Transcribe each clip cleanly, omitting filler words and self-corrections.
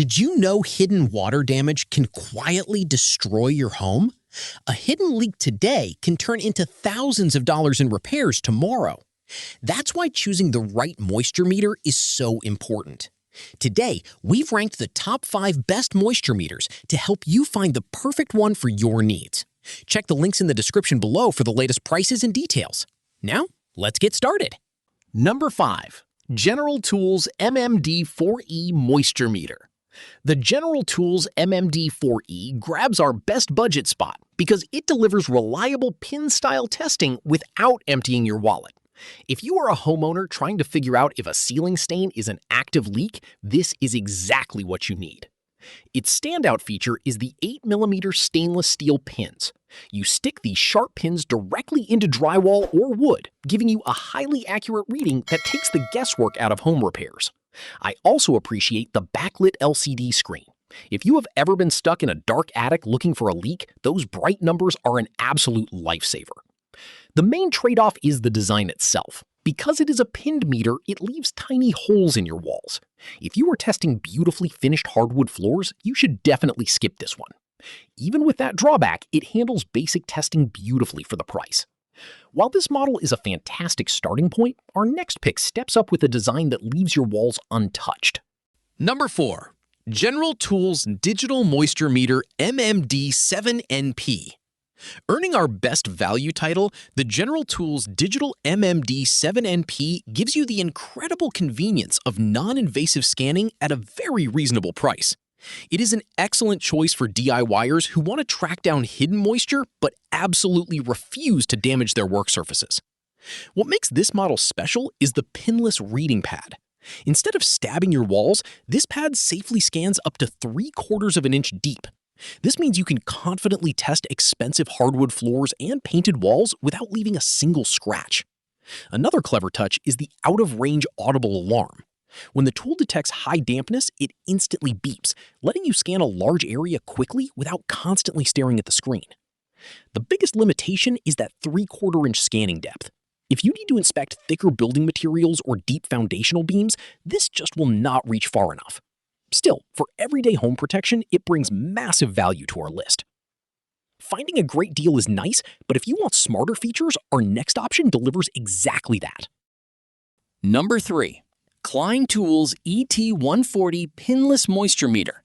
Did you know hidden water damage can quietly destroy your home? A hidden leak today can turn into thousands of dollars in repairs tomorrow. That's why choosing the right moisture meter is so important. Today, we've ranked the top 5 best moisture meters to help you find the perfect one for your needs. Check the links in the description below for the latest prices and details. Now, let's get started. Number 5. General Tools MMD4E Moisture Meter. The General Tools MMD4E grabs our best budget spot because it delivers reliable pin-style testing without emptying your wallet. If you are a homeowner trying to figure out if a ceiling stain is an active leak, this is exactly what you need. Its standout feature is the 8mm stainless steel pins. You stick these sharp pins directly into drywall or wood, giving you a highly accurate reading that takes the guesswork out of home repairs. I also appreciate the backlit LCD screen. If you have ever been stuck in a dark attic looking for a leak, those bright numbers are an absolute lifesaver. The main trade-off is the design itself. Because it is a pinned meter, it leaves tiny holes in your walls. If you are testing beautifully finished hardwood floors, you should definitely skip this one. Even with that drawback, it handles basic testing beautifully for the price. While this model is a fantastic starting point, our next pick steps up with a design that leaves your walls untouched. Number 4. General Tools Digital Moisture Meter MMD7NP. Earning our best value title, the General Tools Digital MMD7NP gives you the incredible convenience of non-invasive scanning at a very reasonable price. It is an excellent choice for DIYers who want to track down hidden moisture but absolutely refuse to damage their work surfaces. What makes this model special is the Pinless reading pad. Instead of stabbing your walls, this pad safely scans up to 3/4 of an inch deep. This means you can confidently test expensive hardwood floors and painted walls without leaving a single scratch. Another clever touch is the out-of-range audible alarm. When the tool detects high dampness, it instantly beeps, letting you scan a large area quickly without constantly staring at the screen. The biggest limitation is that 3/4 inch scanning depth. If you need to inspect thicker building materials or deep foundational beams, this just will not reach far enough. Still, for everyday home protection, it brings massive value to our list. Finding a great deal is nice, but if you want smarter features, our next option delivers exactly that. Number 3. Klein Tools ET140 Pinless Moisture Meter.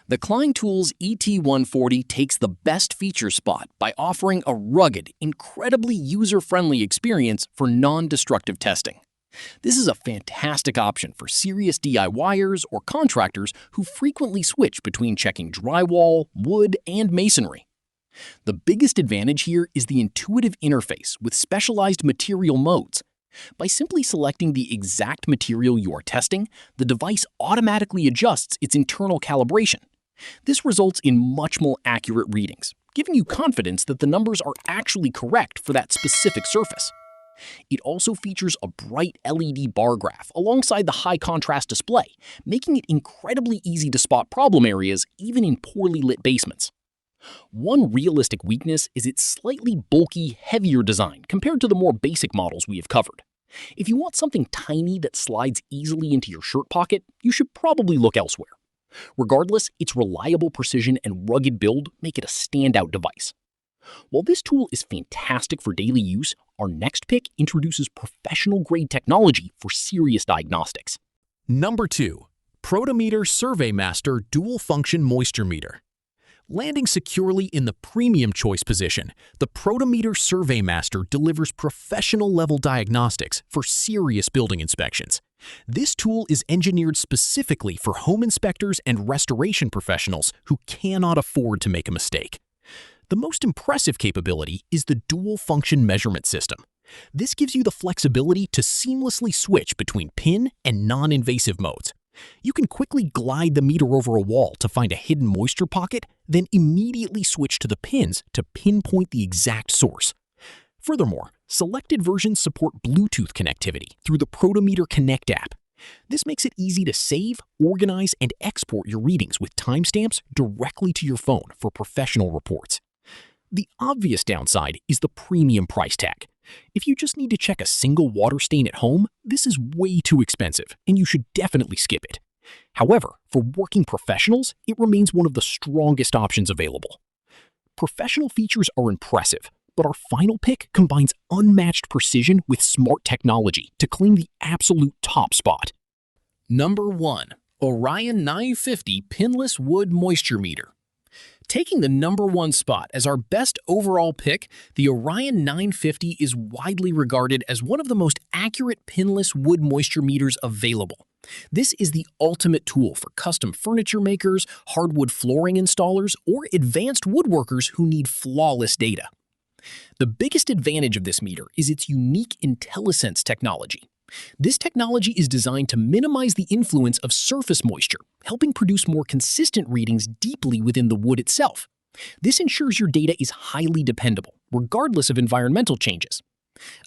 The Klein Tools ET140 takes the best feature spot by offering a rugged, incredibly user-friendly experience for non-destructive testing. This is a fantastic option for serious DIYers or contractors who frequently switch between checking drywall, wood, and masonry. The biggest advantage here is the intuitive interface with specialized material modes. By simply selecting the exact material you are testing, the device automatically adjusts its internal calibration. This results in much more accurate readings, giving you confidence that the numbers are actually correct for that specific surface. It also features a bright LED bar graph alongside the high-contrast display, making it incredibly easy to spot problem areas even in poorly lit basements. One realistic weakness is its slightly bulky, heavier design compared to the more basic models we have covered. If you want something tiny that slides easily into your shirt pocket, you should probably look elsewhere. Regardless, its reliable precision and rugged build make it a standout device. While this tool is fantastic for daily use, our next pick introduces professional-grade technology for serious diagnostics. Number 2. Protimeter SurveyMaster Dual Function Moisture Meter. Landing securely in the premium choice position, the Protimeter SurveyMaster delivers professional-level diagnostics for serious building inspections. This tool is engineered specifically for home inspectors and restoration professionals who cannot afford to make a mistake. The most impressive capability is the dual function measurement system. This gives you the flexibility to seamlessly switch between pin and non-invasive modes. You can quickly glide the meter over a wall to find a hidden moisture pocket, then immediately switch to the pins to pinpoint the exact source. Furthermore, selected versions support Bluetooth connectivity through the Protimeter Connect app. This makes it easy to save, organize, and export your readings with timestamps directly to your phone for professional reports. The obvious downside is the premium price tag. If you just need to check a single water stain at home, this is way too expensive, and you should definitely skip it. However, for working professionals, it remains one of the strongest options available. Professional features are impressive, but our final pick combines unmatched precision with smart technology to claim the absolute top spot. Number 1. Orion 950 Pinless Wood Moisture Meter. Taking the number 1 spot as our best overall pick, the Orion 950 is widely regarded as one of the most accurate pinless wood moisture meters available. This is the ultimate tool for custom furniture makers, hardwood flooring installers, or advanced woodworkers who need flawless data. The biggest advantage of this meter is its unique IntelliSense technology. This technology is designed to minimize the influence of surface moisture, helping produce more consistent readings deeply within the wood itself. This ensures your data is highly dependable, regardless of environmental changes.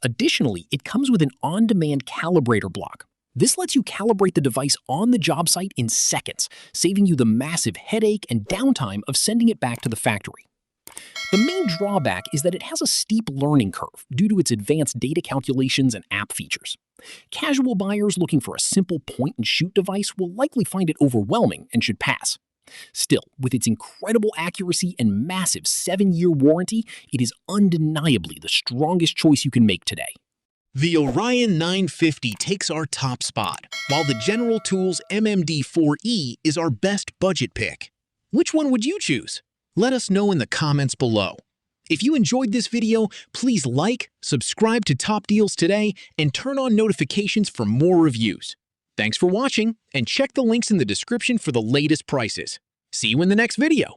Additionally, it comes with an on-demand calibrator block. This lets you calibrate the device on the job site in seconds, saving you the massive headache and downtime of sending it back to the factory. The main drawback is that it has a steep learning curve due to its advanced data calculations and app features. Casual buyers looking for a simple point-and-shoot device will likely find it overwhelming and should pass. Still, with its incredible accuracy and massive 7-year warranty, it is undeniably the strongest choice you can make today. The Orion 950 takes our top spot, while the General Tools MMD4E is our best budget pick. Which one would you choose? Let us know in the comments below. If you enjoyed this video, please like, subscribe to Top Deals today, and turn on notifications for more reviews. Thanks for watching, and check the links in the description for the latest prices. See you in the next video.